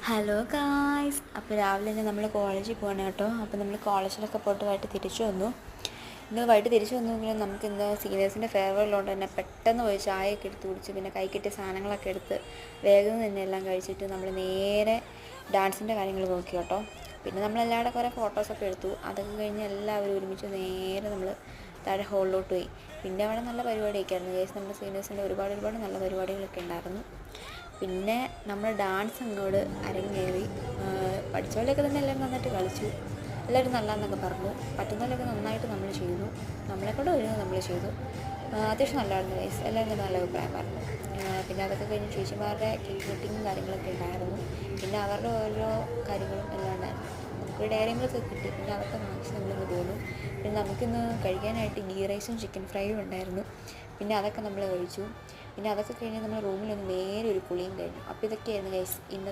Hello guys, അപ്പോൾ രാവിലെ തന്നെ നമ്മൾ കോളേജിൽ പോകണം കേട്ടോ. അപ്പോൾ നമ്മൾ കോളേജിലൊക്കെ പോയിട്ട് വൈകിട്ട് തിരിച്ചു വന്നു. ഇന്ന് വൈകിട്ട് തിരിച്ചു വന്നെങ്കിലും നമുക്ക് ഇന്ന് സീനിയേഴ്സിൻ്റെ ഫെയർവെൽ ഉള്ളതുകൊണ്ട് തന്നെ പെട്ടെന്ന് പോയി ചായയൊക്കെ എടുത്ത് കുടിച്ച് പിന്നെ കൈ കിട്ടിയ സാധനങ്ങളൊക്കെ എടുത്ത് വേഗം തന്നെ എല്ലാം കഴിച്ചിട്ട് നമ്മൾ നേരെ ഡാൻസിൻ്റെ കാര്യങ്ങൾ നോക്കി കേട്ടോ. പിന്നെ നമ്മളെല്ലാവരുടെ കുറേ ഫോട്ടോസൊക്കെ എടുത്തു. അതൊക്കെ കഴിഞ്ഞ് എല്ലാവരും ഒരുമിച്ച് നേരെ നമ്മൾ താഴെ ഹോളിലോട്ട് പോയി. പിന്നെ അവിടെ നല്ല പരിപാടിയൊക്കെ ആയിരുന്നു ഗൈസ്. നമ്മുടെ സീനിയേഴ്സിൻ്റെ ഒരുപാട് നല്ല പരിപാടികളൊക്കെ ഉണ്ടായിരുന്നു. പിന്നെ നമ്മൾ ഡാൻസ് അങ്ങോട്ട് അരങ്ങേറി. പഠിച്ചവരൊക്കെ തന്നെ എല്ലാവരും നന്നായിട്ട് കളിച്ചു. എല്ലാവരും നല്ലതെന്നൊക്കെ പറഞ്ഞു. പറ്റുന്നതിലൊക്കെ നന്നായിട്ട് നമ്മൾ ചെയ്തു. നമ്മളെക്കൊണ്ട് വരുന്നത് നമ്മൾ ചെയ്തു. അത്യാവശ്യം നല്ലതായിരുന്നു ഗൈസ്. എല്ലാവരും നല്ല അഭിപ്രായം പറഞ്ഞു. പിന്നെ അതൊക്കെ കഴിഞ്ഞ് ചേച്ചിമാരുടെ കേക്ക് കട്ടിങ്ങും കാര്യങ്ങളൊക്കെ ഉണ്ടായിരുന്നു. പിന്നെ അവരുടെ ഓരോ കാര്യങ്ങളും എല്ലാം ഉണ്ടായിരുന്നു. നമുക്കൊരു ഡയറി മിൽക്ക് കിട്ടി. പിന്നെ അതൊക്കെ വാങ്ങിച്ച് നമ്മളിന്ന് പോന്നു. പിന്നെ നമുക്കിന്ന് കഴിക്കാനായിട്ട് ഗീ റൈസും ചിക്കൻ ഫ്രൈയും ഉണ്ടായിരുന്നു. പിന്നെ അതൊക്കെ നമ്മൾ കഴിച്ചു. പിന്നെ അതൊക്കെ കഴിഞ്ഞ് നമ്മൾ റൂമിലൊന്ന് നേരെ ഒരു കുളിയും കഴിഞ്ഞു. അപ്പോൾ ഇതൊക്കെയായിരുന്നു ഗൈസ് ഇന്ന്